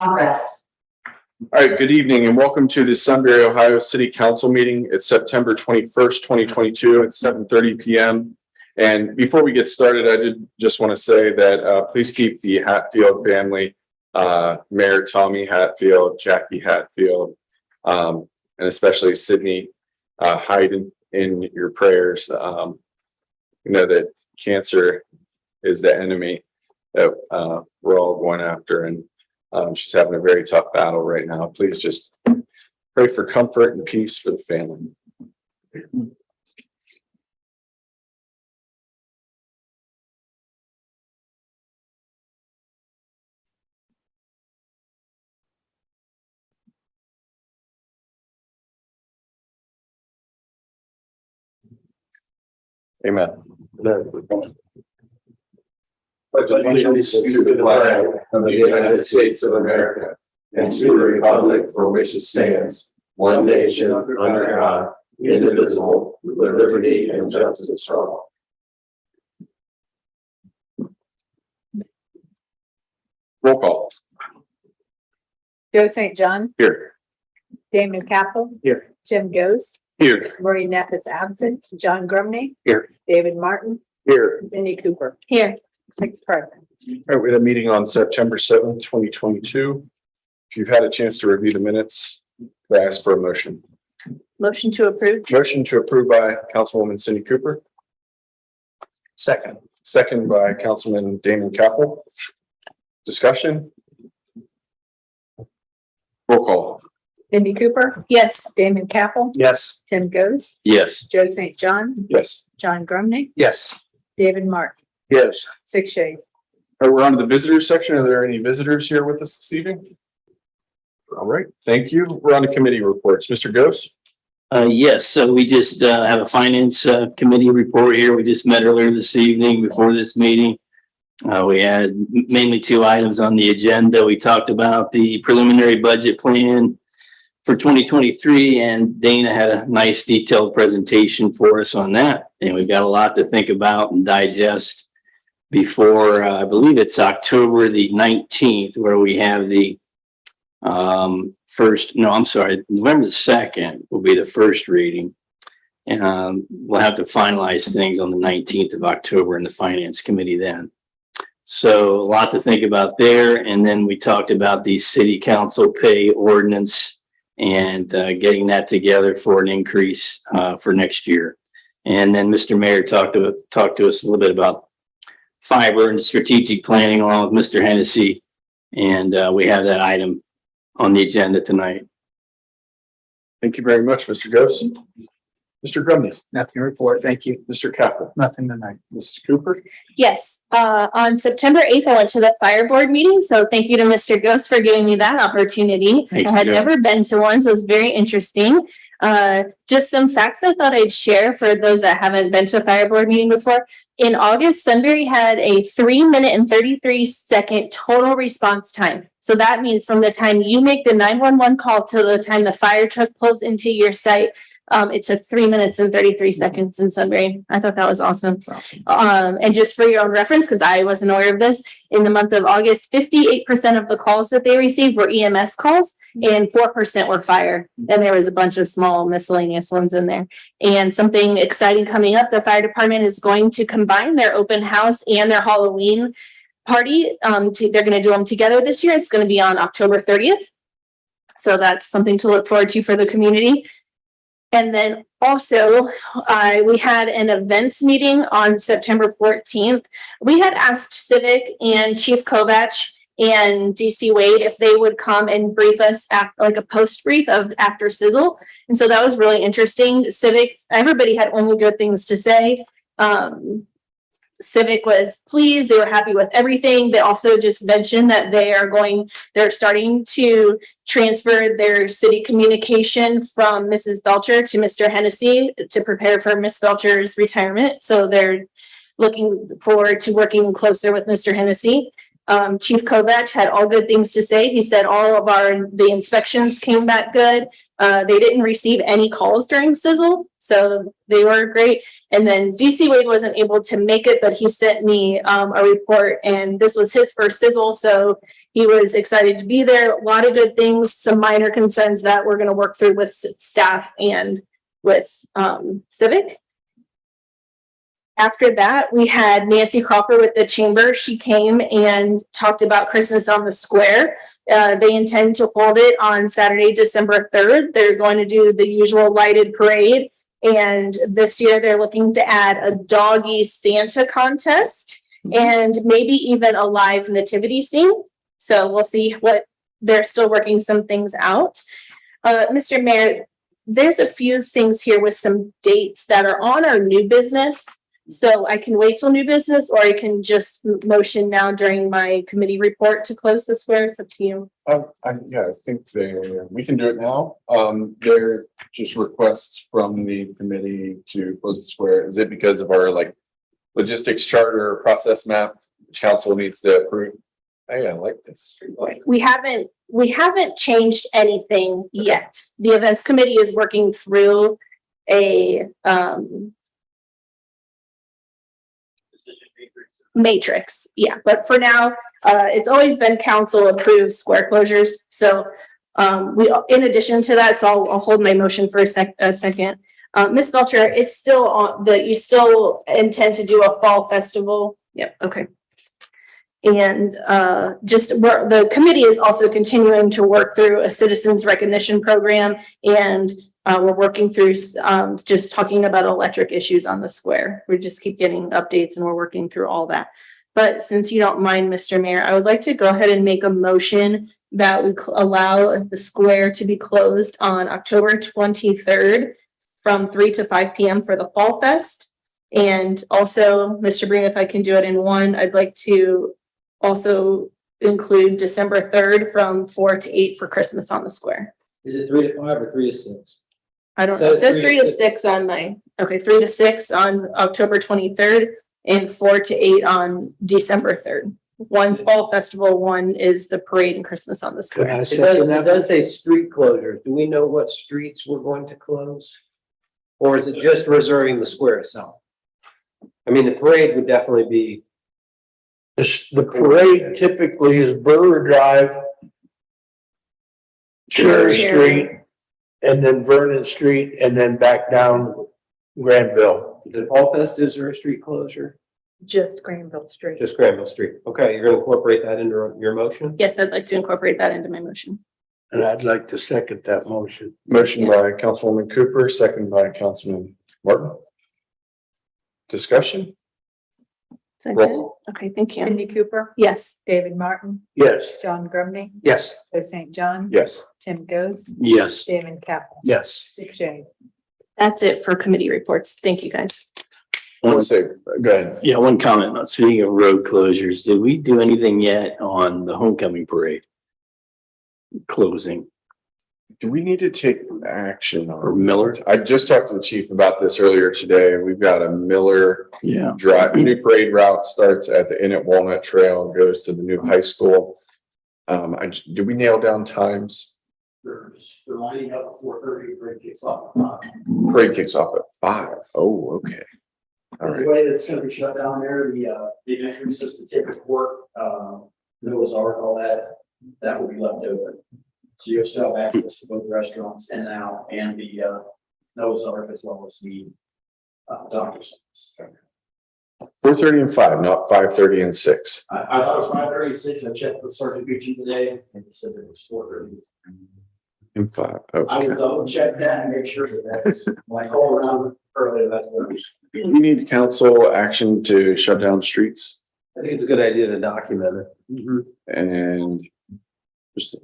Congress. All right, good evening and welcome to the Sunbury, Ohio City Council meeting. It's September 21st, 2022 at 7:30 p.m. And before we get started, I did just want to say that please keep the Hatfield family, Mayor Tommy Hatfield, Jackie Hatfield, and especially Sydney Hyde in your prayers. You know that cancer is the enemy that we're all going after, and she's having a very tough battle right now. Please just pray for comfort and peace for the family. Amen. Pledge allegiance to the flag of the United States of America and to the republic for which it stands, one nation under God, indivisible, with liberty and justice for all. Roll call. Joe St. John, Here. Damon Capel. Here. Jim Goes, Here. Maureen Neff is absent, John Grumney. Here. David Martin, Here. Minnie Cooper. Here. Six present. All right, we had a meeting on September 7th, 2022. If you've had a chance to review the minutes, I ask for a motion. Motion to approve. Motion to approve by Councilwoman Cindy Cooper. Second. Second by Councilman Damon Capel. Discussion. Roll call. Minnie Cooper. Yes. Damon Capel. Yes. Tim Goes, Yes. Joe St. John, Yes. John Grumney, Yes. David Martin. Yes. Six shades. All right, we're on to the visitors section. Are there any visitors here with us this evening? All right, thank you. We're on to committee reports. Mr. Gose? Yes, so we just have a finance committee report here. We just met earlier this evening before this meeting. We had mainly two items on the agenda. We talked about the preliminary budget plan for 2023, and Dana had a nice detailed presentation for us on that. And we've got a lot to think about and digest before, I believe it's October the 19th, where we have the November the 2nd will be the first reading. And we'll have to finalize things on the 19th of October in the finance committee then. So a lot to think about there. And then we talked about the city council pay ordinance and getting that together for an increase for next year. And then Mr. Mayor talked to us a little bit about fiber and strategic planning along with Mr. Hennessy. And we have that item on the agenda tonight. Thank you very much, Mr. Gose. Mr. Grumney? Nothing to report. Thank you. Mr. Capel? Nothing tonight. Mrs. Cooper? Yes, on September 8th, I went to the fire board meeting. So thank you to Mr. Ghost for giving me that opportunity. Thanks, I had Joe. never been to one, so it was very interesting. Just some facts I thought I'd share for those that haven't been to a fire board meeting before. In August, Sunbury had a 3-minute and 33-second total response time. So that means from the time you make the 911 call to the time the fire truck pulls into your site, it took 3 minutes and 33 seconds in Sunbury. I thought that was awesome. And just for your own reference, because I wasn't aware of this, in the month of August, 58% of the calls that they received were EMS calls and 4% were fire. And there was a bunch of small miscellaneous ones in there. And something exciting coming up, the fire department is going to combine their open house and their Halloween party. They're going to do them together this year. It's going to be on October 30th. So that's something to look forward to for the community. And then also, we had an events meeting on September 14th. We had asked Civic and Chief Kovach and DC Wade if they would come and brief us like a post brief of after Sizzle. And so that was really interesting. Civic, everybody had only good things to say. Civic was pleased. They were happy with everything. They also just mentioned that they're starting to transfer their city communication from Mrs. Belcher to Mr. Hennessy to prepare for Miss Belcher's retirement. So they're looking forward to working closer with Mr. Hennessy. Chief Kovach had all good things to say. He said all of the inspections came back good. They didn't receive any calls during Sizzle, so they were great. And then DC Wade wasn't able to make it, but he sent me a report, and this was his first Sizzle, so He was excited to be there. A lot of good things, some minor concerns that we're going to work through with staff and with Civic. After that, we had Nancy Crawford with the chamber. She came and talked about Christmas on the Square. They intend to hold it on Saturday, December 3rd. They're going to do the usual lighted parade. And this year they're looking to add a doggy Santa contest and maybe even a live nativity scene. So we'll see what they're still working some things out. Mr. Mayor, there's a few things here with some dates that are on our new business. So I can wait till new business, or I can just motion now during my committee report to close the Square. It's up to you. I think we can do it now. They're just requests from the committee to close the Square. Is it because of our logistics charter process map, which council needs to approve? I like this. We haven't changed anything yet. The events committee is working through a matrix. Yeah, but for now, it's always been council approved Square closures. So in addition to that, so I'll hold my motion for a second. Ms. Belcher, it's still on you still intend to do a fall festival? Yep. Okay. And the committee is also continuing to work through a citizens recognition program, and we're working through just talking about electric issues on the Square. We just keep getting updates and we're working through all that. But since you don't mind, Mr. Mayor, I would like to go ahead and make a motion that we allow the Square to be closed on October 23rd from 3 to 5 p.m. for the Fall Fest. And also, Mr. Breen, if I can do it in one, I'd like to also include December 3rd from 4 to 8 for Christmas on the Square. Is it 3 to 5 or 3 to 6? I don't know. It says 3 to 6 on my, 3 to 6 on October 23rd and 4 to 8 on December 3rd. One's Fall Festival, one is the parade and Christmas on the Square. It does say street closure. Do we know what streets we're going to close? Or is it just reserving the Square itself? I mean, the parade would definitely be. The parade typically is Brewer Drive, Cherry Street, and then Vernon Street, and then back down Granville. The Fall Fest, is there a street closure? Just Granville Street. Just Granville Street. Okay, you're gonna incorporate that into your motion? Yes, I'd like to incorporate that into my motion. And I'd like to second that motion. Motion by Councilwoman Cooper, second by Councilman Martin. Discussion? Is that good? Roll. Okay, thank you. Cindy Cooper, Yes. David Martin, Yes. John Grumney, Yes. Joe St. John, Yes. Tim Goes, Yes. David Kaplan, Yes. Dick Shea. That's it for committee reports. Thank you, guys. I want to say, go ahead. Yeah, one comment. Speaking of road closures, did we do anything yet on the homecoming parade? Closing Do we need to take action or on? Miller? I just talked to the chief about this earlier today. We've got a Miller Yeah. Drive, new parade route starts at the Inn at Walnut Trail, goes to the new high school. Do we nail down times? They're lining up at 4:30, parade kicks off. Parade kicks off at 5. Oh, okay. All The right. way that's gonna be shut down there, the entrances to Tippett Court, Noah's Ark, all that will be left open. So you'll still have access to both restaurants in and out, and the Noah's Ark as well as the doctor's office. 4:30 and 5, not 5:30 and 6. I thought it was 5:36. I checked with Sergeant Gucci today, and he said it was 4:30. And 5. I Okay. will double check that and make sure that that's like all around earlier. That's what We need council action to shut down streets I think it's a good idea to document it. and just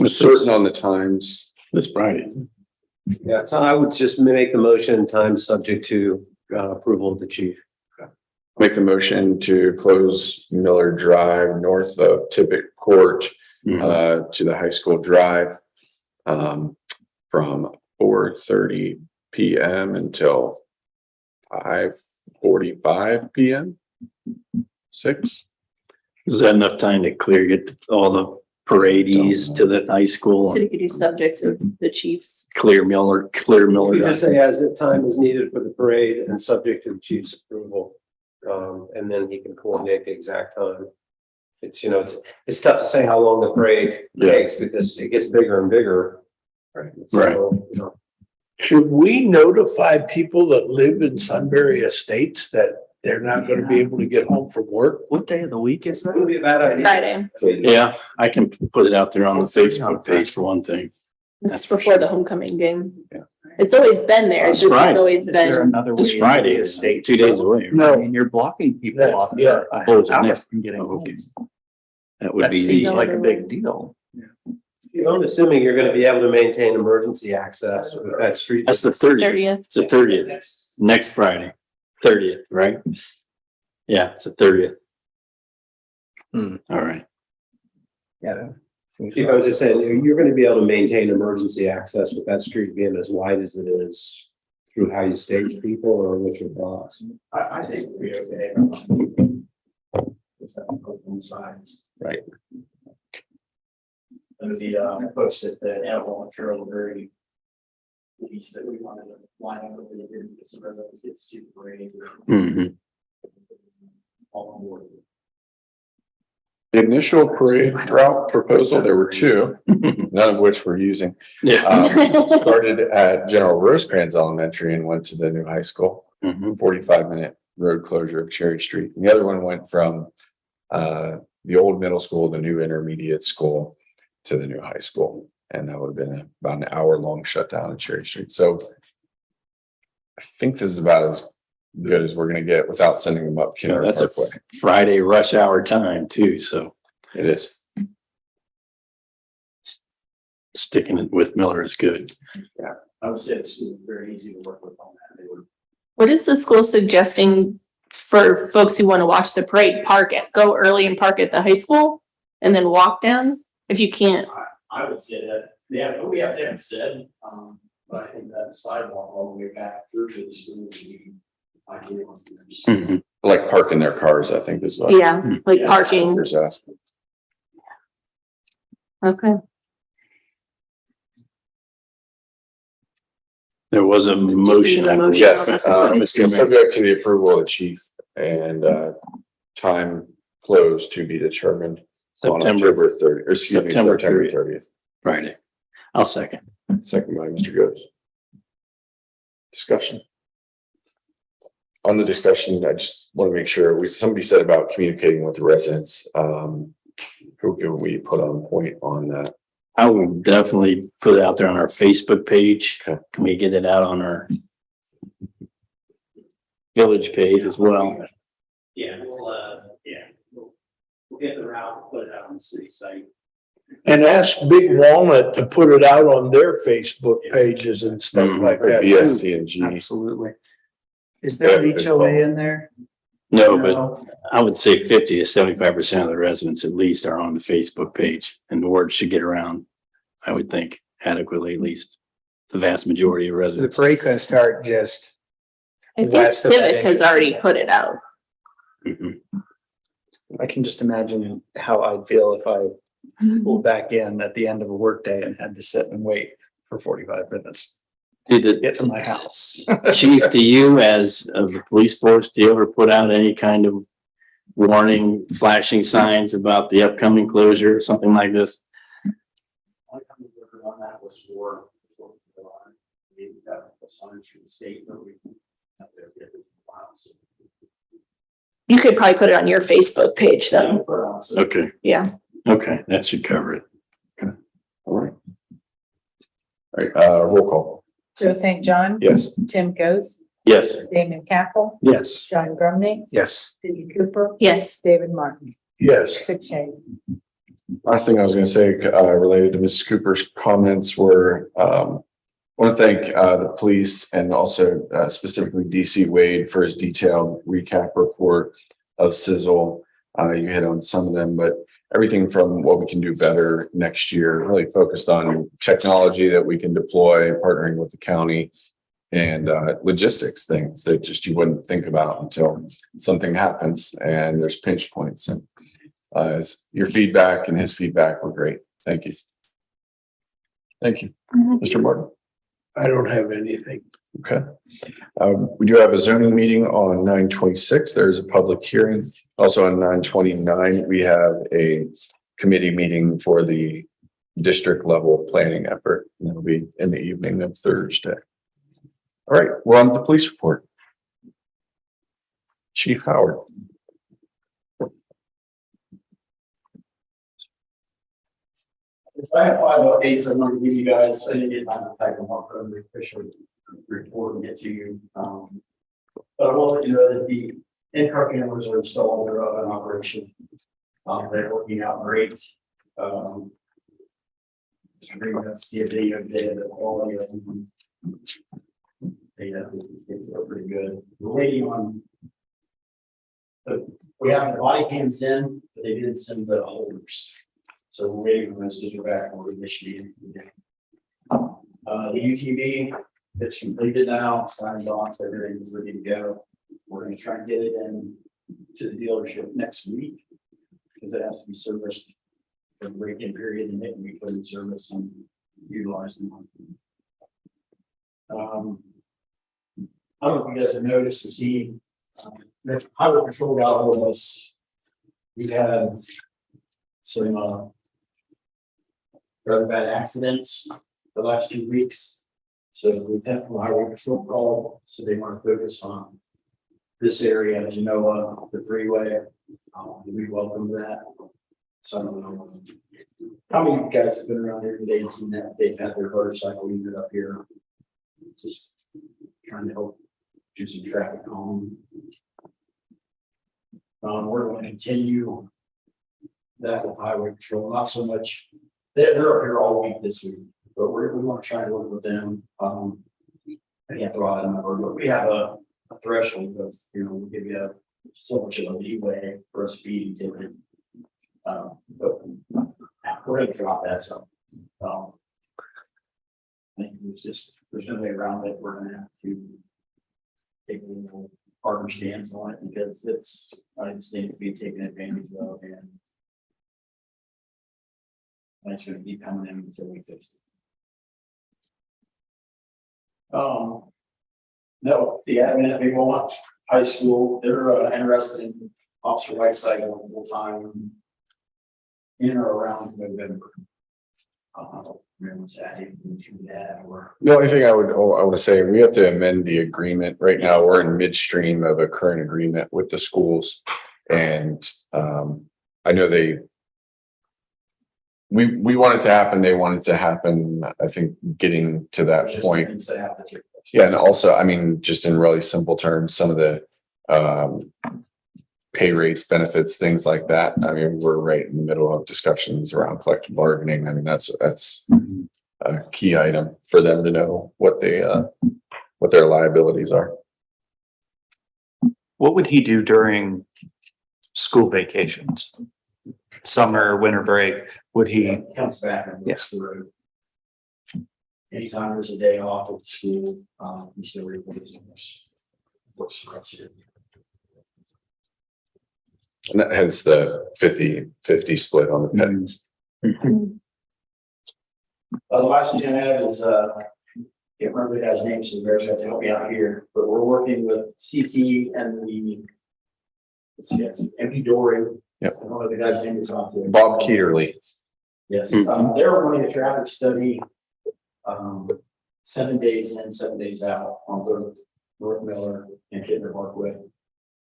certain on the times. This Friday. Yeah, so I would just make the motion time subject to approval of the chief. Make the motion to close Miller Drive north of Tippett Court to the high school drive from 4:30 p.m. until 5:45 p.m. 6. Is that enough time to get all the parades to the high school? City could do subject to the chiefs. Clear Miller. You just say as the time is needed for the parade and subject to the chief's approval. And then he can coordinate the exact time. It's, it's tough to say how long the parade Yeah. takes because it gets bigger and bigger. Right. So, Should we notify people that live in Sunbury Estates that they're not gonna be able to get home from work? What day of the week is it would be a bad idea. Friday. Yeah, I can put it out there on the Facebook page for one thing. That's before the homecoming game. Yeah. It's always been there. It's That's just right. it's always Is there been. another way? This Friday is 2 days away. No. I mean, you're blocking people That- off yeah. a Oh, is it half hour next? from getting Oh, okay. home. That would That be seems the, like a big deal. I'm assuming you're gonna be able to maintain emergency access with that street. that's the 30th. 30th. It's the 30th, next Friday, 30th, right? Yeah, it's the 30th. All right. Yeah. Chief, I was just saying, you're gonna be able to maintain emergency access with that street being as wide as it is through how you stage people or with your thoughts? I think we'll be okay. It's that open signs. Right. And the post at the animal control very piece that we wanted to line up with the, some residents get to see the parade. Mhm. All on board. The initial parade route proposal, there were two, none of which we're using. Yeah. Started at General Rosecrans Elementary and went to the new high school, Mhm. 45-minute road closure of Cherry Street. And the other one went from the old middle school, the new intermediate school to the new high school. And that would have been about an hour-long shutdown at Cherry Street. So I think this is about as good as we're gonna get without sending them up Yeah, Kinder that's a Parkway. Friday rush hour time too, so It is. sticking it with Miller is good. I would say it's very easy to work with on that. They would. What is the school suggesting for folks who want to watch the parade? Park it, go early and park at the high school and then walk down if you can't. I would say that, yeah, we haven't said, but I think that sidewalk all the way back through to the school would be ideal. Mhm. Like parking their cars, I think is what. Yeah, like Yeah. parking. There's aspect. Okay. There was a motion. I believe, Yes, from Mr. Mayor. subject to the approval of the chief and time closed to be determined on September October 30, or excuse me, September September 30th. 30th. Friday. I'll second. Second by Mr. Goes. Discussion. On the discussion, I just want to make sure, somebody said about communicating with the residents. Who can we put on point on that? I will definitely put it out there on our Facebook page. Okay. Can we get it out on our village page as well? Yeah, we'll get the route, put it out on the city site. And ask Big Walnut to put it out on their Facebook pages and stuff like Or that. BST and G. Absolutely. Is there an HOA in there? No, but I would say 50 to 75% of the residents at least are on the Facebook page, and the word should get around, I would think, adequately, at least the vast majority of The residents. parade could start just. I think West of that Civic has already put it out. Mhm. I can just imagine how I'd feel if I pulled back in at the end of a workday and had to sit and wait for 45 minutes Did to the get to my house. chief, do you as of the police force, do you ever put out any kind of warning, flashing signs about the upcoming closure or something like this? On that was for. We got the signs from the state where we. have their different files. You could probably put it on your Facebook page though. Put it on, so Okay, Yeah. okay, that should cover it. All right. All right, roll call. Joe St. John. Yes. Tim Goes, Yes. Damon Capel, Yes. John Grumney, Yes. Cindy Cooper, Yes. David Martin, Yes, 6 yeas. Last thing I was gonna say, related to Mrs. Cooper's comments were, want to thank, the police and also, specifically DC Wade for his detailed recap report of Sizzle. You hit on some of them, but everything from what we can do better next year, really focused on technology that we can deploy, partnering with the county and, logistics things that just you wouldn't think about until something happens and there's pinch points. And your feedback and his feedback were great. Thank you. Thank you, Mr. Martin. I don't have anything. Okay. We do have a zoning meeting on 9/26. There's a public hearing. Also on 9/29, we have a committee meeting for the district level planning effort. And it'll be in the evening of Thursday. All right, we're on the police report. Chief Howard. I have 5 updates I want to give you guys. I didn't get time to type them up on the official report and get to you. But I will let you know that the in-car cameras are installed, they're up in operation. They're working out great. Just bring that, see a video today of the quality of them. They look pretty good. We're waiting on. We have the body cams in, but they didn't send the holders. So we're waiting for those are back or they should be in. The UTV, it's completed now, signed off, everything is ready to go. We're gonna try and get it in to the dealership next week. Because it has to be serviced for the break-in period and then we put in service and utilize them. I don't know if you guys have noticed or seen, the highway patrol got all of us. We had some rather bad accidents the last 2 weeks. So we have from highway patrol call, so they want to focus on this area, as you know, the freeway. We welcome that. So I don't know how many of you guys have been around here today and seen that they've had their motorcycle unit up here. Just trying to help do some traffic calming. We're going to continue that with highway patrol, not so much. They're up here all week this week, but we want to try to work with them. I can't throw out a number, but we have a threshold of, we'll give you so much of a leeway for a speeding ticket. But we're going to drop that some. I think it's just, there's no way around it. We're going to have to take a little harder stance on it because I understand to be taken advantage of and that's going to be coming in until we fix it. No, the admin at Big Walnut High School, they're interested in Officer Whiteside full time in or around November. The only thing I want to say, we have to amend the agreement. Right now, we're in midstream of a current agreement with the schools. And I know we want it to happen. They want it to happen. I think getting to that point. Yeah. And also, I mean, just in really simple terms, some of the pay rates, benefits, things like that. I mean, we're right in the middle of discussions around collective bargaining. I mean, that's a key item for them to know what their liabilities are. What would he do during school vacations? Summer, winter break, would he? Comes back and looks the road. Anytime there's a day off at school, he still replaces works for us here. And that hence the 50-50 split on the pay. The last thing I have is, can't remember the guy's name, so there's got to help me out here, but we're working with CT and the, MP Dory. Yep. I don't know the guy's name is on there. Bob Keeterly. Yes, they're running a traffic study, 7 days in, 7 days out on both North Miller and Kidder Parkway.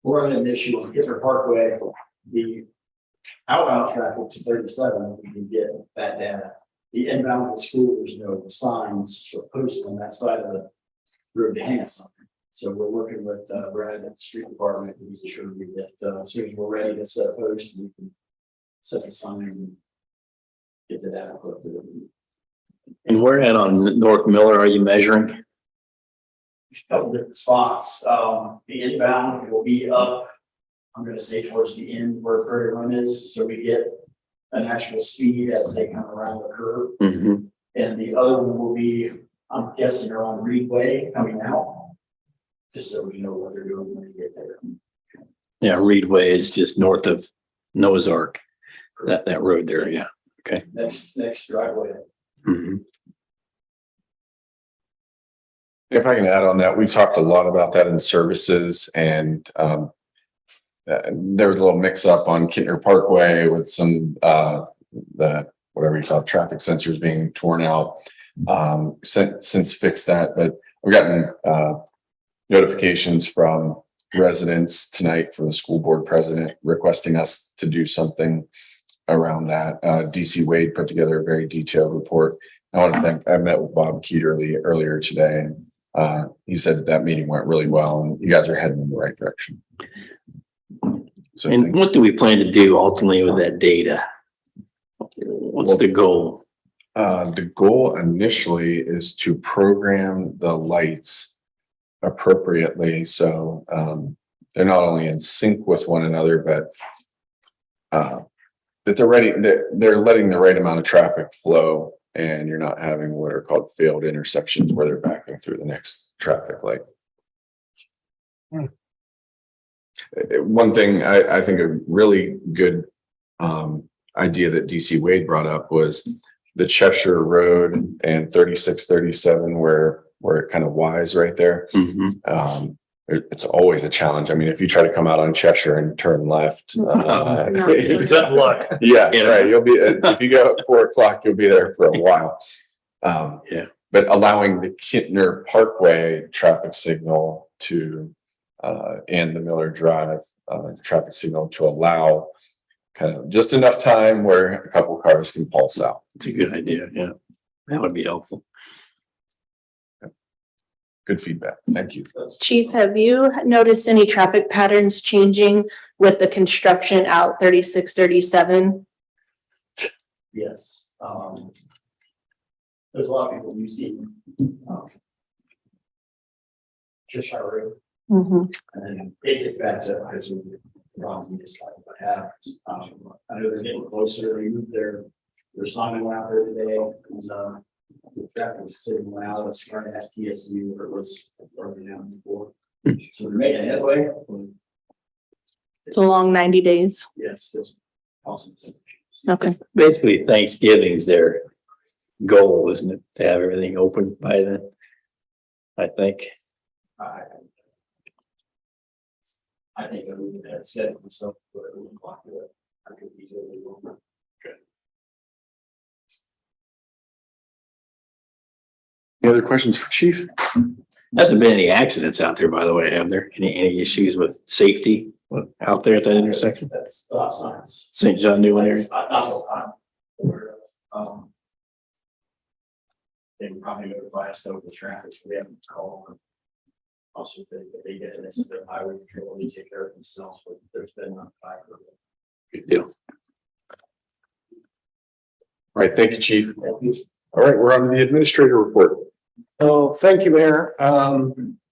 We're on an issue on Kidder Parkway, the outbound traffic to 37, we can get that data. The inbound to school, there's no signs or posts on that side of the road to hang us on. So we're working with Brad at the street department. He's assured me that as soon as we're ready to set a post, we can set the sign and get the data. And where at on North Miller are you measuring? Couple different spots. The inbound will be up, I'm going to say towards the end where Prairie Run is. So we get an actual speed as they come around the curve. And the other one will be, I'm guessing, around Reed Way coming out. Just so we know what they're doing when they get there. Yeah, Reed Way is just north of Noah's Ark. That road there, yeah. Okay. Next driveway. If I can add on that, we've talked a lot about that in services and there was a little mix up on Kittner Parkway with some the whatever you call it, traffic sensors being torn out. Since fixed that, but we've gotten notifications from residents tonight from the school board president requesting us to do something around that. DC Wade put together a very detailed report. I want to thank, I met with Bob Keeterly earlier today, and he said that meeting went really well and you guys are heading in the right direction. So And what do we plan to do ultimately with that data? What's the goal? The goal initially is to program the lights appropriately. So they're not only in sync with one another, but that they're letting the right amount of traffic flow and you're not having what are called failed intersections where they're backing through the next traffic light. One thing I think a really good idea that DC Wade brought up was the Cheshire Road and 3637 where it kind of Y's right there. Mm-hmm. It's always a challenge. I mean, if you try to come out on Cheshire and turn left, Good luck. yeah, right. You'll be if you go at 4 o'clock, you'll be there for a while. Yeah. But allowing the Kittner Parkway traffic signal to and the Miller Drive traffic signal to allow kind of just enough time where a couple cars can pulse out. It's a good idea. Yeah, that would be helpful. Good feedback. Thank you. Chief, have you noticed any traffic patterns changing with the construction out 3637? Yes, there's a lot of people using, Cheshire Road, and then it gets back to, because of the problems we just like what happens. I know they're getting closer, they moved their sign out there today, because, the traffic was sitting out, it's starting at TSU, where it was further down before. So we're making headway, but It's a long 90 days. yes, it's awesome. Okay. Basically, Thanksgiving's their goal, isn't it? To have everything open by then. I think. I think I would have scheduled myself for it would block it. I could easily go. Any other questions for Chief? Hasn't been any accidents out there, by the way, have there? Any issues with safety out there at that intersection? That's stop signs. St. John Newland area? I'm aware of. They would probably notify us over the traffic, so we haven't called. Also, if they get an incident, highway patrol, they take care of themselves, but there's been not five. Good deal. All right, thank you, Chief. All right, we're on to the administrator report. Oh, thank you, Mayor.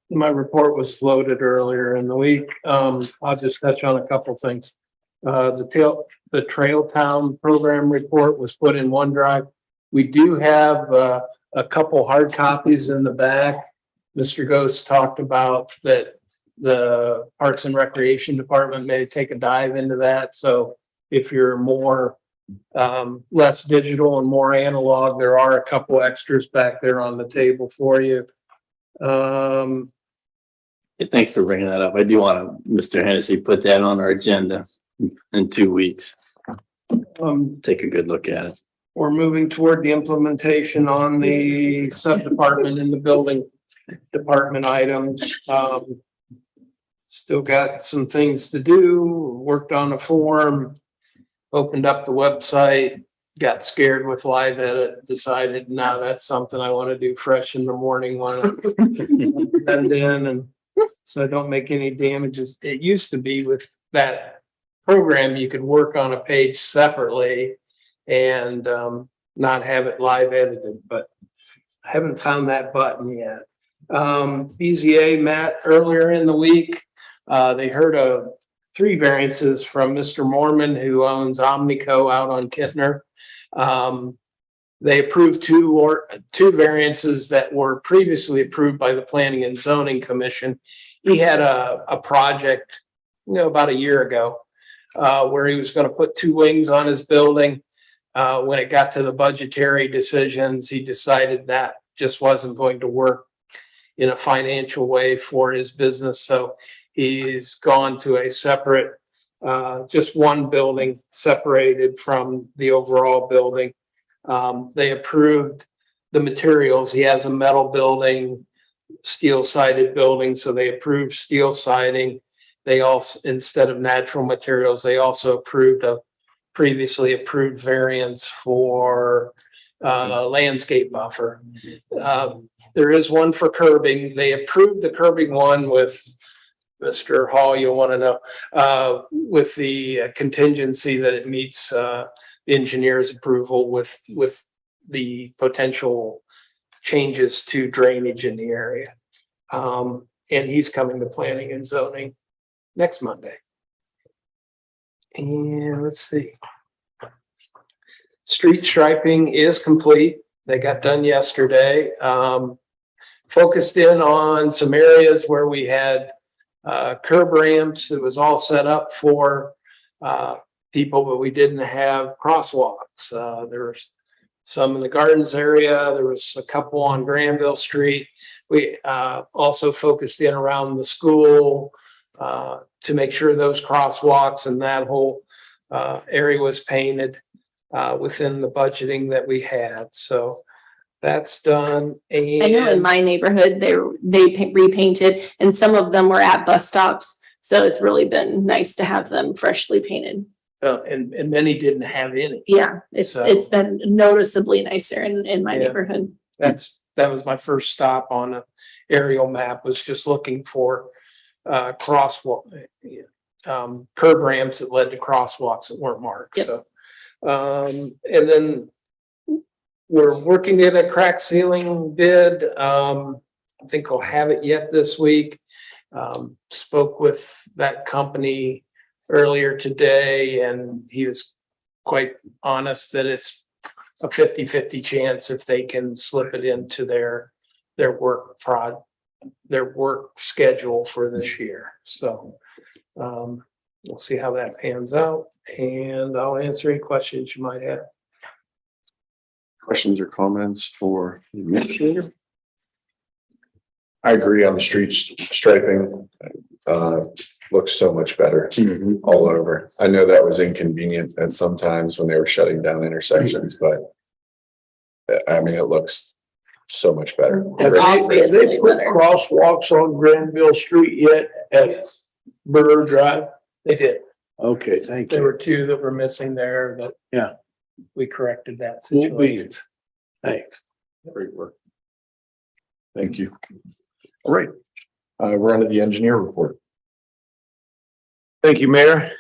My report was loaded earlier in the week. I'll just touch on a couple things. The Trail Town program report was put in OneDrive. We do have a couple hard copies in the back. Mr. Ghost talked about that the Parks and Recreation Department may take a dive into that. So if you're more less digital and more analog, there are a couple extras back there on the table for you. Thanks for bringing that up. I do want to, Mr. Hennessy, put that on our agenda in 2 weeks. Take a good look at it. We're moving toward the implementation on the sub-department in the building department items. Still got some things to do, worked on a form, opened up the website, got scared with live edit, decided now that's something I want to do fresh in the morning when I send in, and so I don't make any damages. It used to be with that program, you could work on a page separately and not have it live edited, but I haven't found that button yet. BZA met earlier in the week. They heard of 3 variances from Mr. Mormon, who owns Omnico out on Kittner. They approved 2 variances that were previously approved by the Planning and Zoning Commission. He had a project, about a year ago, where he was going to put 2 wings on his building. When it got to the budgetary decisions, he decided that just wasn't going to work. in a financial way for his business. So he's gone to a separate, just one building separated from the overall building. They approved the materials. He has a metal building, steel sided building, so they approved steel siding. They also, instead of natural materials, they also approved a previously approved variance for landscape buffer. There is one for curbing. They approved the curbing one with Mr. Hall, you'll want to know, with the contingency that it meets the engineer's approval with the potential changes to drainage in the area. And he's coming to planning and zoning next Monday. And let's see. Street striping is complete. They got done yesterday. Focused in on some areas where we had curb ramps. It was all set up for people, but we didn't have crosswalks. There was some in the Gardens area. There was a couple on Granville Street. We also focused in around the school to make sure those crosswalks and that whole area was painted within the budgeting that we had. So that's done. And I know in my neighborhood, they repainted and some of them were at bus stops. So it's really been nice to have them freshly painted. and many didn't have any. Yeah, it's So- been noticeably nicer in my Yeah. neighborhood. That was my first stop on an aerial map, was just looking for crosswalk, curb ramps that led to crosswalks that weren't marked. Yep. So, and then we're working in a crack ceiling bid. I think I'll have it yet this week. Spoke with that company earlier today, and he was quite honest that it's a 50-50 chance if they can slip it into their work schedule for this year. So we'll see how that pans out, and I'll answer any questions you might have. Questions or comments for the administrator? I agree on the street striping. Looks so much better all over. I know that was inconvenient at some times when they were shutting down intersections, but I mean, it looks so much better. Have Obviously they put better. crosswalks on Granville Street yet at Burr Drive? They did. Okay, thank There you. were two that were missing there, but Yeah. we corrected that Cool situation. beans. Thanks. Great work. Thank you. All right. We're on to the engineer report. Thank you, Mayor.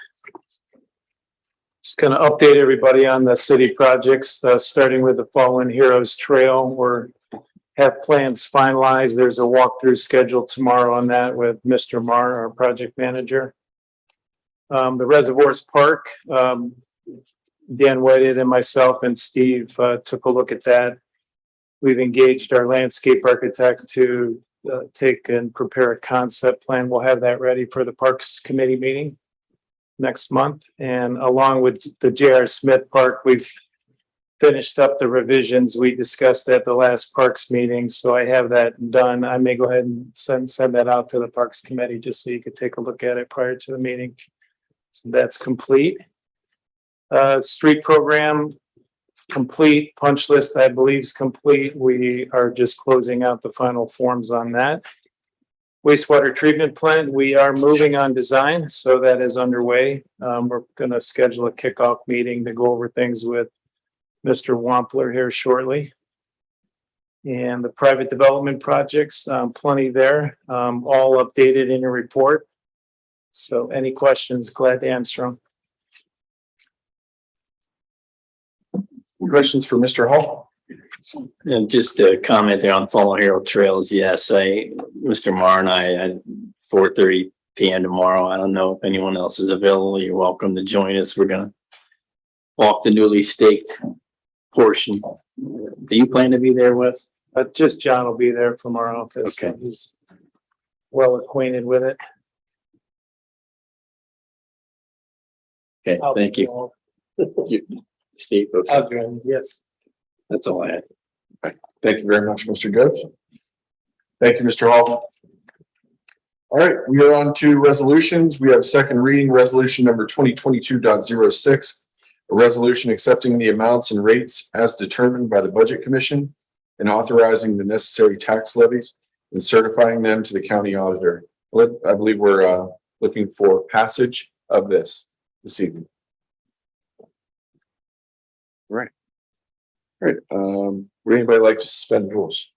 Just gonna update everybody on the city projects, starting with the Fallen Heroes Trail. Have plans finalized. There's a walkthrough scheduled tomorrow on that with Mr. Marr, our project manager. The Reservoirs Park, Dan Whited and myself and Steve took a look at that. We've engaged our landscape architect to take and prepare a concept plan. We'll have that ready for the Parks Committee meeting next month. And along with the J.R. Smith Park, we've finished up the revisions we discussed at the last Parks meeting. So I have that done. I may go ahead and send that out to the Parks Committee just so you could take a look at it prior to the meeting. So that's complete. Street program complete. Punch list, I believe, is complete. We are just closing out the final forms on that. Wastewater treatment plant, we are moving on design, so that is underway. We're going to schedule a kickoff meeting to go over things with Mr. Wampler here shortly. And the private development projects, plenty there, all updated in your report. So any questions, glad to answer them. Questions for Mr. Hall? And just a comment there on Fallen Hero Trails. Yes, Mr. Marr and I at 4:30 p.m. tomorrow. I don't know if anyone else is available. You're welcome to join us. We're gonna walk the newly staked portion. Do you plan to be there, Wes? Just John will be there from our office. Okay. He's well acquainted with it. Okay, thank you. Steve, okay, I'll join, yes. that's all I had. Thank you very much, Mr. Goetz. Thank you, Mr. Hall. All right, we are on to resolutions. We have second reading, resolution number 2022.06, a resolution accepting the amounts and rates as determined by the Budget Commission and authorizing the necessary tax levies and certifying them to the county auditor. I believe we're looking for passage of this evening. All right. All right. Would anybody like to suspend the rules?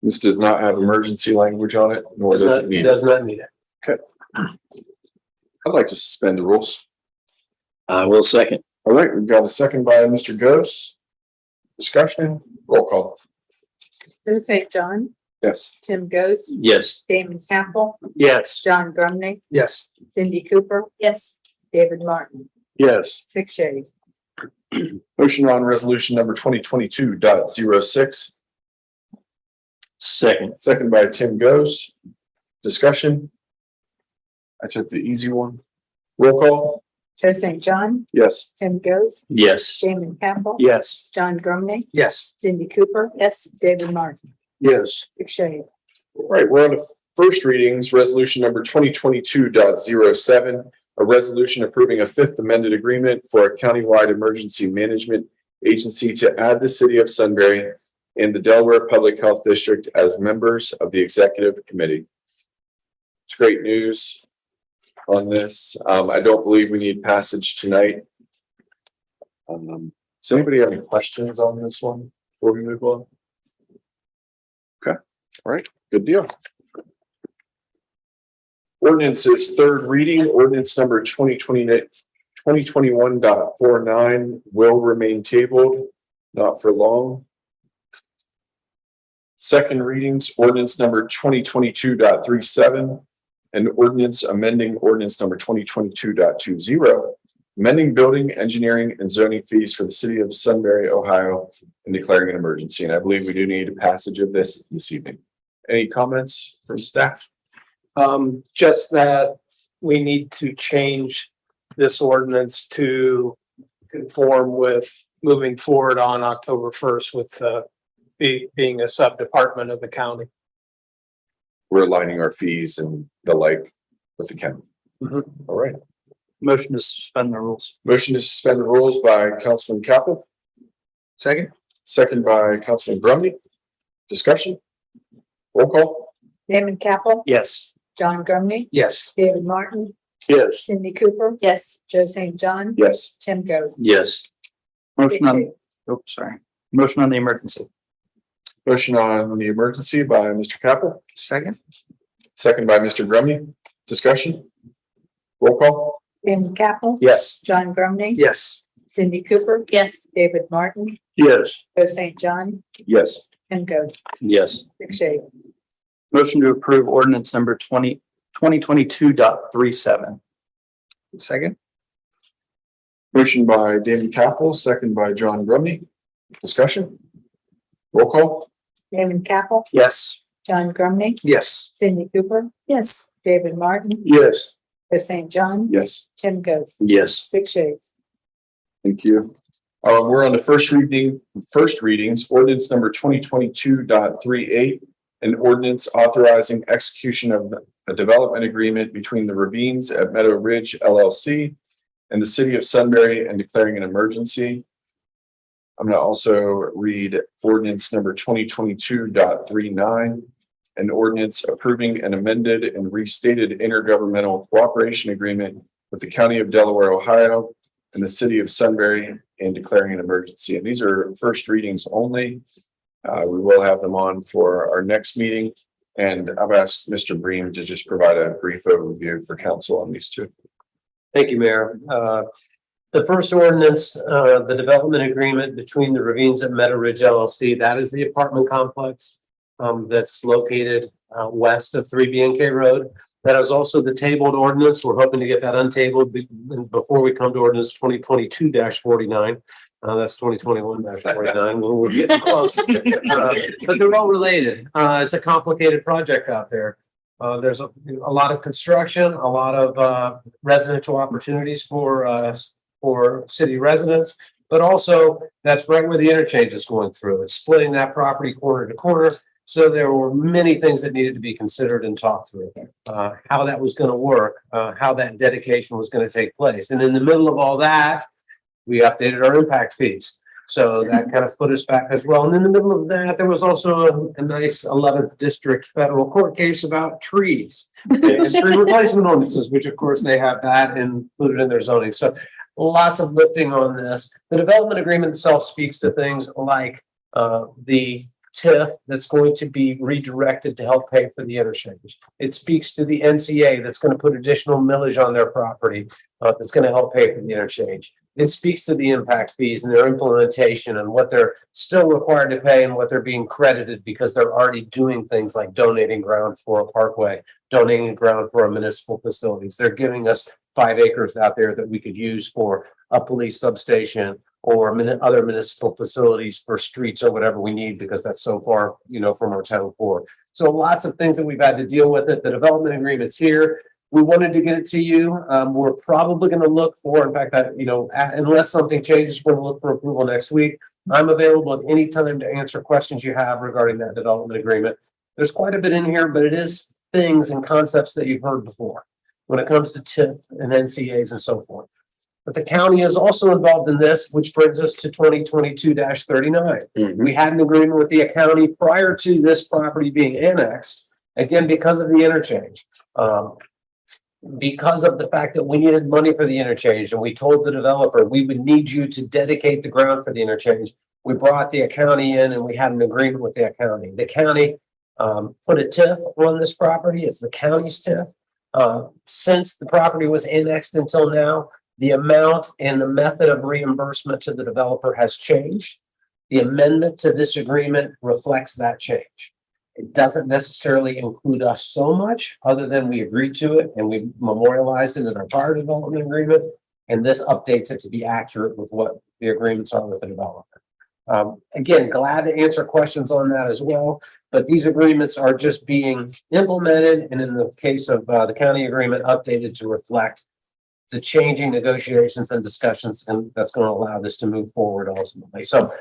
This does not have emergency language on it, nor does it need it. Does not need it. Okay. I'd like to suspend the rules. I will second. All right, we've got a second by Mr. Ghost. Discussion, roll call. Joe St. John, Yes. Tim Goes, Yes. Damon Campbell, Yes. John Grumney, Yes. Cindy Cooper, Yes. David Martin, Yes. 6 yeas. Motion on resolution number 2022.06. Second. Second by Tim Goes. Discussion. I took the easy one. Roll call. Joe St. John, Yes. Tim Goes, Yes. Damon Campbell, Yes. John Grumney, Yes. Cindy Cooper, Yes. David Martin, Yes. 6 yeas. All right, we're on to first readings, resolution number 2022.07, a resolution approving a fifth amended agreement for a countywide emergency management agency to add the city of Sunbury and the Delaware Public Health District as members of the executive committee. It's great news on this. I don't believe we need passage tonight. Does anybody have any questions on this one before we move on? Okay, all right, good deal. Ordinance's third reading, ordinance number 2021.49 will remain tabled, not for long. Second readings, ordinance number 2022.37, and ordinance amending ordinance number 2022.20, amending building, engineering, and zoning fees for the city of Sunbury, Ohio, and declaring an emergency. And I believe we do need a passage of this evening. Any comments from staff? Just that we need to change this ordinance to conform with moving forward on October 1st with being a sub-department of the county. We're aligning our fees and the like with the county. All right. Motion to suspend the rules. Motion to suspend the rules by Councilman Capel. Second? Second by Councilman Brumney. Discussion? Roll call? Damon Campbell, Yes. John Grumney, Yes. David Martin, Yes. Cindy Cooper, Yes. Joe St. John, Yes. Tim Goes. Yes. Motion on, sorry. Motion on the emergency. Motion on the emergency by Mr. Capel. Second? Second by Mr. Grumney. Discussion? Roll call? Damon Campbell, Yes. John Grumney, Yes. Cindy Cooper, Yes. David Martin, Yes. Joe St. John, Yes. Tim Goes. Yes. 6 yeas. Motion to approve ordinance number 2022.37. Second? Motion by Damon Capel, second by John Grumney. Discussion? Roll call? Damon Campbell, Yes. John Grumney, Yes. Cindy Cooper, Yes. David Martin, Yes. Joe St. John, Yes. Tim Goes. Yes. 6 yeas. Thank you. We're on the first readings, ordinance number 2022.38, an ordinance authorizing execution of a development agreement between the Ravines at Meadow Ridge LLC and the city of Sunbury and declaring an emergency. I'm going to also read ordinance number 2022.39, an ordinance approving an amended and restated intergovernmental cooperation agreement with the county of Delaware, Ohio, and the city of Sunbury and declaring an emergency. And these are first readings only. We will have them on for our next meeting. And I've asked Mr. Bream to just provide a brief overview for council on these two. Thank you, Mayor. The first ordinance, the development agreement between the Ravines at Meadow Ridge LLC, that is the apartment complex that's located west of 3BNK Road. That is also the tabled ordinance. We're hoping to get that untabled before we come to ordinance 2022-49. That's 2021-49. We're getting close. But they're all related. It's a complicated project out there. There's a lot of construction, a lot of residential opportunities for city residents. but also that's right where the interchange is going through. It's splitting that property corner to corner. So there were many things that needed to be considered and talked through, how that was going to work, how that dedication was going to take place. And in the middle of all that, we updated our impact fees. So that kind of put us back as well. And in the middle of that, there was also a nice 11th district federal court case about trees and tree replacement ordinances, which of course they have that included in their zoning. So lots of lifting on this. The development agreement itself speaks to things like the TIF that's going to be redirected to help pay for the interchange. It speaks to the NCA that's going to put additional millage on their property that's going to help pay for the interchange. It speaks to the impact fees and their implementation and what they're still required to pay and what they're being credited because they're already doing things like donating ground for a parkway, donating ground for our municipal facilities. They're giving us 5 acres out there that we could use for a police substation or other municipal facilities for streets or whatever we need because that's so far, from our town core. So lots of things that we've had to deal with it. The development agreement's here. We wanted to get it to you. We're probably going to look for, in fact, unless something changes, we're going to look for approval next week. I'm available at any time to answer questions you have regarding that development agreement. There's quite a bit in here, but it is things and concepts that you've heard before when it comes to TIF and NCAs and so forth. But the county is also involved in this, which brings us to 2022-39. We had an agreement with the county prior to this property being annexed, again, because of the interchange. Because of the fact that we needed money for the interchange and we told the developer we would need you to dedicate the ground for the interchange. We brought the county in and we had an agreement with the county. The county put a TIF on this property. It's the county's TIF. Since the property was annexed until now, the amount and the method of reimbursement to the developer has changed. The amendment to this agreement reflects that change. It doesn't necessarily include us so much other than we agreed to it and we memorialized it in our prior development agreement. And this updates it to be accurate with what the agreements are with the developer. Again, glad to answer questions on that as well. But these agreements are just being implemented. And in the case of the county agreement, updated to reflect the changing negotiations and discussions. And that's going to allow this to move forward ultimately. So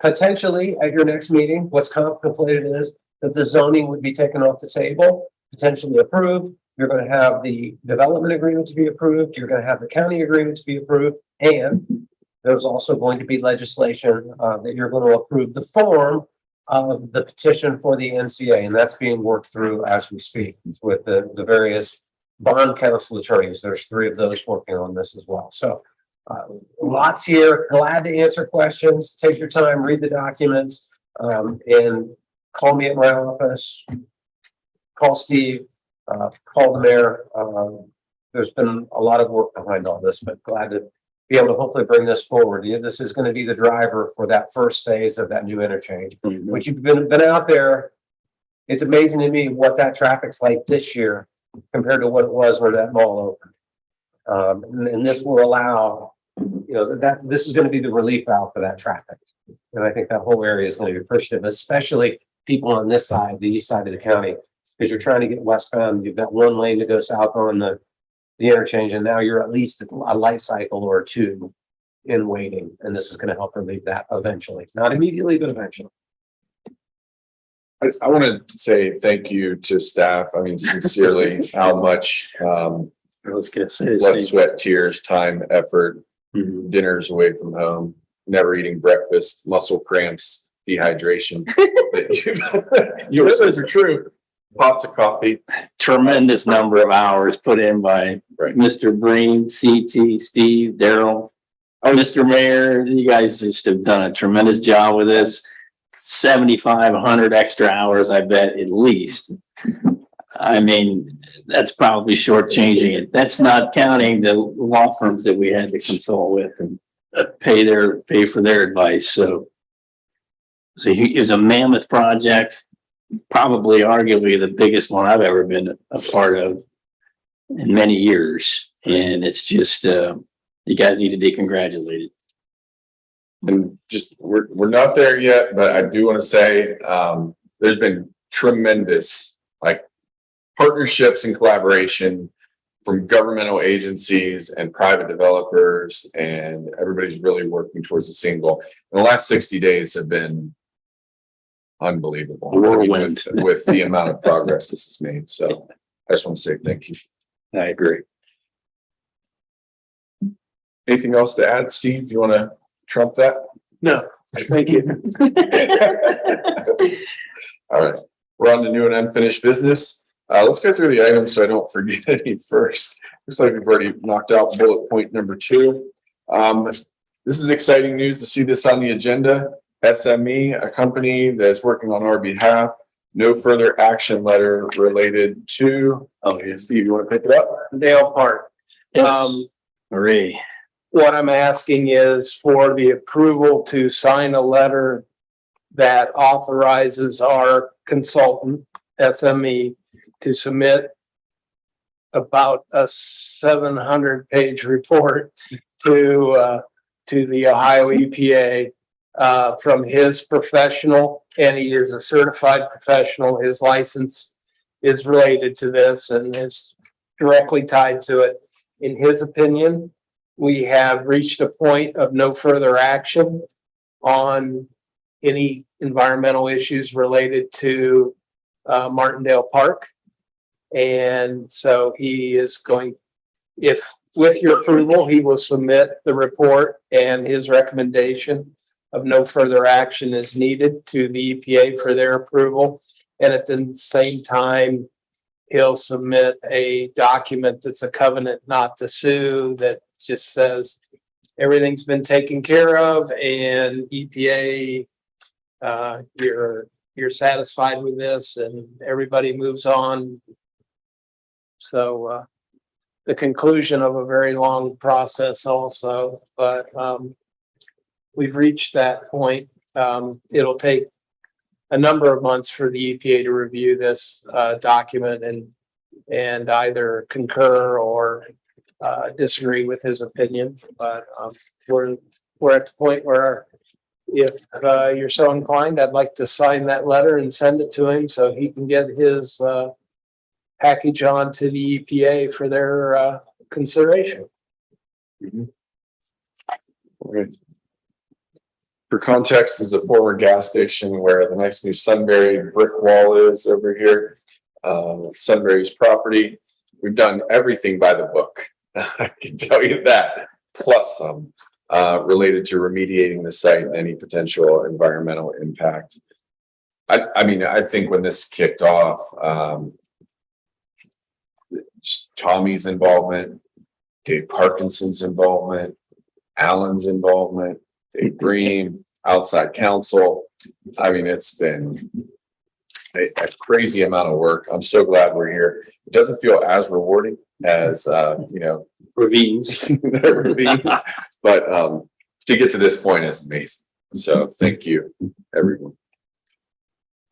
potentially at your next meeting, what's contemplated is that the zoning would be taken off the table, potentially approved. You're going to have the development agreement to be approved. You're going to have the county agreement to be approved. And there's also going to be legislation that you're going to approve the form of the petition for the NCA. And that's being worked through as we speak with the various bond counsel attorneys. There's 3 of those working on this as well. So lots here. Glad to answer questions. Take your time, read the documents, and call me at my office, call Steve, call the mayor. There's been a lot of work behind all this, but glad to be able to hopefully bring this forward. This is going to be the driver for that first phase of that new interchange, which you've been out there. It's amazing to me what that traffic's like this year compared to what it was when that mall opened. And this will allow, that this is going to be the relief valve for that traffic. And I think that whole area is going to be appreciative, especially people on this side, the east side of the county, because you're trying to get westbound. You've got 1 lane to go south on the interchange, and now you're at least a light cycle or 2 in waiting. And this is going to help relieve that eventually, not immediately, but eventually. I want to say thank you to staff. I mean, sincerely, how much I was going to say, blood, sweat, tears, time, effort, dinners away from home, never eating breakfast, muscle cramps, dehydration. Yours are true. Pots of coffee. tremendous number of hours put in by Mr. Breen, CT, Steve, Daryl. Mr. Mayor, you guys just have done a tremendous job with this. 7,500 extra hours, I bet, at least. I mean, that's probably shortchanging it. That's not counting the law firms that we had to consult with and pay for their advice. So it was a mammoth project, probably arguably the biggest one I've ever been a part of in many years. And it's just, you guys need to be congratulated. And just, we're not there yet, but I do want to say, there's been tremendous, partnerships and collaboration from governmental agencies and private developers, and everybody's really working towards the same goal. And the last 60 days have been unbelievable. Whirlwind. With the amount of progress this has made. So I just want to say thank you. I agree. Anything else to add, Steve? You want to trump that? No, thank you. All right, we're on to new and unfinished business. Let's go through the items so I don't forget any first. Looks like we've already knocked out bullet point number 2. This is exciting news to see this on the agenda. SME, a company that's working on our behalf. No further action letter related to, oh yeah, Steve, you want to pick it up? Dale Park. Yes. Marie. What I'm asking is for the approval to sign a letter that authorizes our consultant, SME, to submit about a 700-page report to the Ohio EPA from his professional, and he is a certified professional. His license is related to this and is directly tied to it. In his opinion, we have reached a point of no further action on any environmental issues related to Martindale Park. And so he is going, if with your approval, he will submit the report and his recommendation of no further action is needed to the EPA for their approval. And at the same time, he'll submit a document that's a covenant not to sue that just says everything's been taken care of and EPA, you're satisfied with this and everybody moves on. So the conclusion of a very long process also, but we've reached that point. It'll take a number of months for the EPA to review this document and either concur or disagree with his opinion. But we're at the point where if you're so inclined, I'd like to sign that letter and send it to him so he can get his package on to the EPA for their consideration. Okay. For context, this is a former gas station where the nice new Sunbury brick wall is over here. Sunbury's property. We've done everything by the book. I can tell you that, plus some related to remediating the site and any potential environmental impact. I mean, I think when this kicked off, Tommy's involvement, Dave Parkinson's involvement, Alan's involvement, Dave Green, outside counsel. I mean, it's been a crazy amount of work. I'm so glad we're here. It doesn't feel as rewarding as Ravines. ravines, but to get to this point is amazing. So thank you, everyone.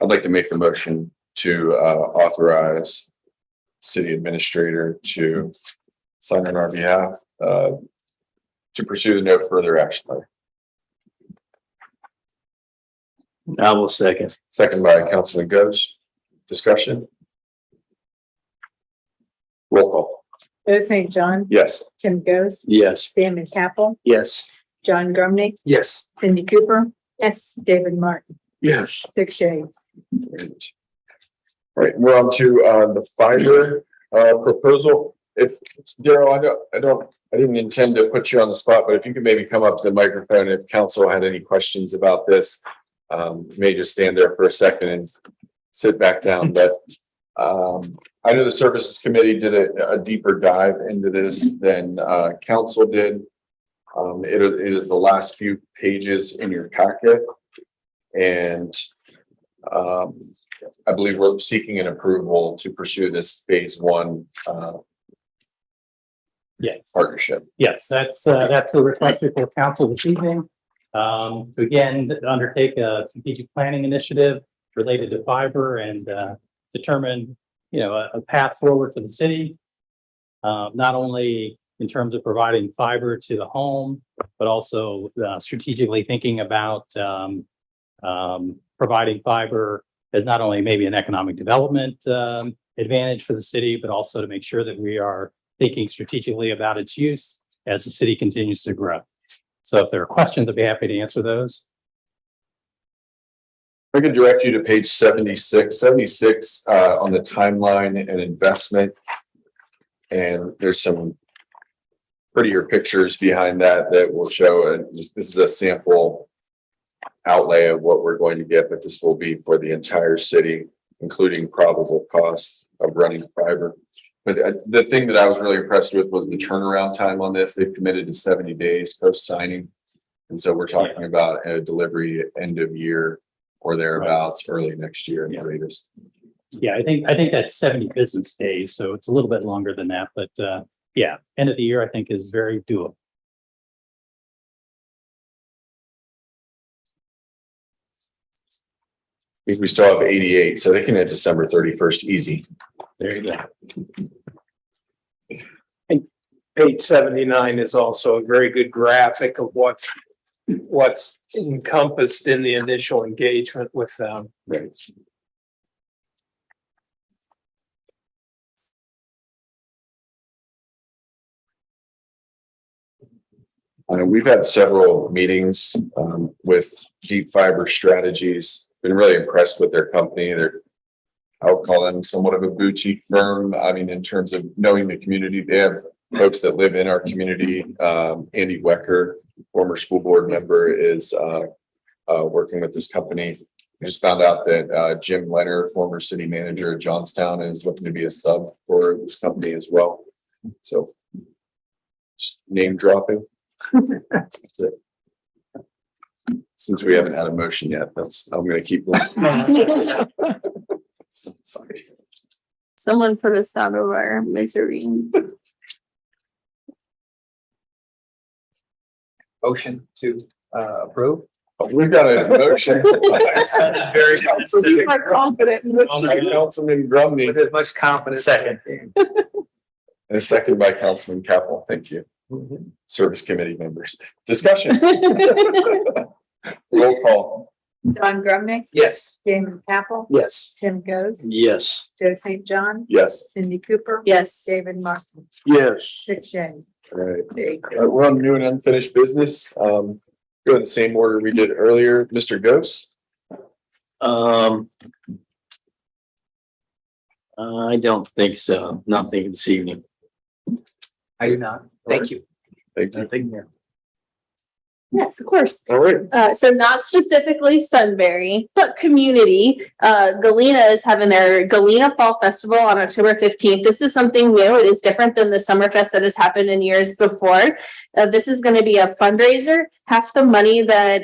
I'd like to make the motion to authorize city administrator to sign on our behalf to pursue the no further action letter. I will second. Second by Councilman Goes. Discussion. Roll call. Joe St. John, Yes. Tim Goes, Yes. Dan McCaple, Yes. John Grumney, Yes. Cindy Cooper. Yes. David Martin, Yes. 6 yeas. Great. All right, we're on to the fiber proposal. If Daryl, I didn't intend to put you on the spot, but if you could maybe come up to the microphone if council had any questions about this. May just stand there for a second and sit back down, but I know the services committee did a deeper dive into this than council did. It is the last few pages in your packet, and I believe we're seeking an approval to pursue this phase 1 Yes, partnership. yes, that's the request before council this evening. Again, undertake a strategic planning initiative related to fiber and determine, a path forward for the city. Not only in terms of providing fiber to the home, but also strategically thinking about providing fiber as not only maybe an economic development advantage for the city, but also to make sure that we are thinking strategically about its use as the city continues to grow. So if there are questions, I'd be happy to answer those. I could direct you to page 76 on the timeline and investment. And there's some prettier pictures behind that will show, and this is a sample outlay of what we're going to get, but this will be for the entire city, including probable costs of running fiber. But the thing that I was really impressed with was the turnaround time on this. They've committed to 70 days post signing. And so we're talking about a delivery end of year or thereabouts, early next year at the latest. Yeah, I think that's 70 business days, so it's a little bit longer than that, but yeah, end of the year I think is very doable. I think we still have 88, so they can hit December 31st easy. There you go. Page 79 is also a very good graphic of what's encompassed in the initial engagement with them. Right. We've had several meetings with Deep Fiber Strategies. Been really impressed with their company. I would call them somewhat of a boutique firm. I mean, in terms of knowing the community, they have folks that live in our community. Andy Wecker, former school board member, is working with this company. I just found out that Jim Leonard, former city manager of Johnstown, is looking to be a sub for this company as well. So just name dropping. That's it. Since we haven't had a motion yet, I'm going to keep going. Sorry. Someone put us out of our misery. Motion to approve. We've got a motion. Very confident. Councilman Grumney. with as much confidence. Second. And a second by Councilman Capel. Thank you. Service committee members. Discussion. Roll call. Don Grumnick, Yes. Damon Capel, Yes. Tim Goes, Yes. Joe St. John, Yes. Cindy Cooper. Yes. David Martin, Yes. Dick Shea. All right. There you go. We're on new and unfinished business. Go in the same order we did earlier. Mr. Ghost. I don't think so. Nothing this evening. I do not. Thank you. Thank you. Nothing there. Yes, of course. All right. So not specifically Sunbury, but community. Galena is having their Galena Fall Festival on October 15th. This is something new. It is different than the Summerfest that has happened in years before. This is going to be a fundraiser. Half the money they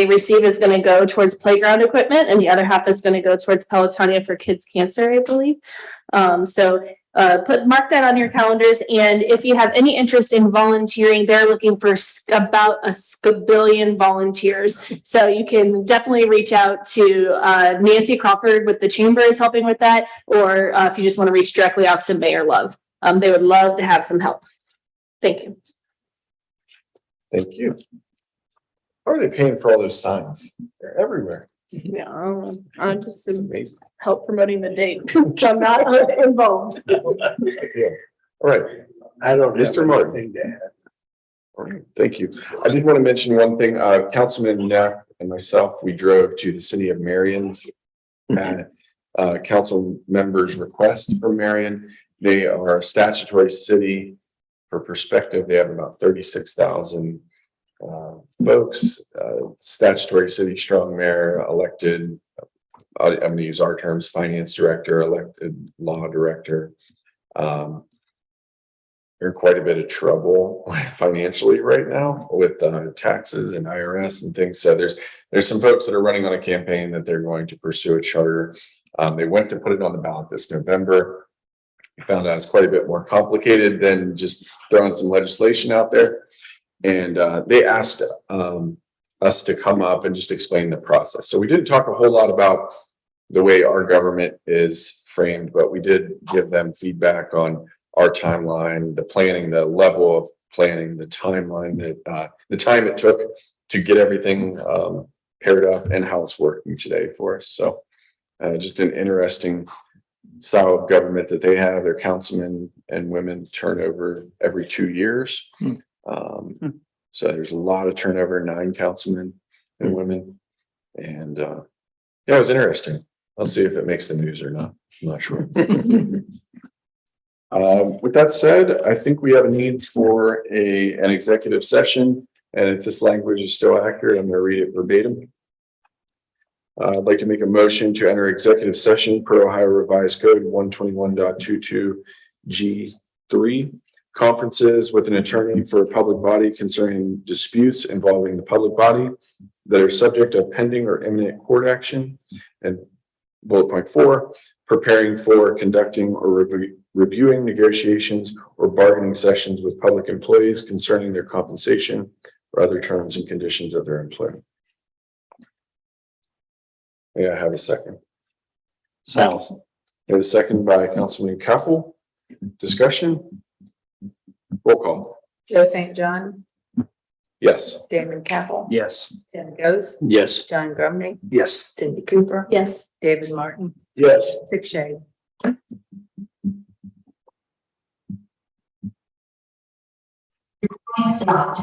receive is going to go towards playground equipment, and the other half is going to go towards Pelotonia for kids cancer, I believe. Mark that on your calendars. And if you have any interest in volunteering, they're looking for about a scabillion volunteers. So you can definitely reach out to Nancy Crawford with the chamber is helping with that. Or if you just want to reach directly out to Mayor Love, they would love to have some help. Thank you. Thank you. How are they paying for all those signs? They're everywhere. Yeah, I'm just It's amazing. help promoting the date. I'm not involved. All right. I don't. have Mr. Martin. anything to add. All right, thank you. I did want to mention one thing. Councilman Neff and myself, we drove to the city of Marion at council members' request from Marion. They are a statutory city. For perspective, they have about 36,000 folks. Statutory city, strong mayor, elected. I'm going to use our terms: finance director, elected law director. They're in quite a bit of trouble financially right now with taxes and IRS and things. So there's some folks that are running on a campaign that they're going to pursue a charter. They went to put it on the ballot this November. We found out it's quite a bit more complicated than just throwing some legislation out there. And they asked us to come up and just explain the process. So we didn't talk a whole lot about the way our government is framed, but we did give them feedback on our timeline, the planning, the level of planning, the timeline that the time it took to get everything paired up and how it's working today for us. So just an interesting style of government that they have. Their councilmen and women turnover every 2 years. So there's a lot of turnover, 9 councilmen and women. And yeah, it was interesting. I'll see if it makes the news or not. I'm not sure. With that said, I think we have a need for an executive session, and if this language is still accurate, I'm going to read it verbatim. I'd like to make a motion to enter executive session per Ohio Revised Code 121.22 G3, conferences with an attorney for a public body concerning disputes involving the public body that are subject of pending or imminent court action. And bullet point 4, preparing for, conducting, or reviewing negotiations or bargaining sessions with public employees concerning their compensation or other terms and conditions of their employment. May I have a second? Sounds. I have a second by Councilman Kaffel. Discussion? Roll call. Joe St. John, Yes. Damon Capel. Yes. Tim Goes, Yes. John Grumney, Yes. Cindy Cooper. Yes. David Martin, Yes. 6 Shade. Stopped.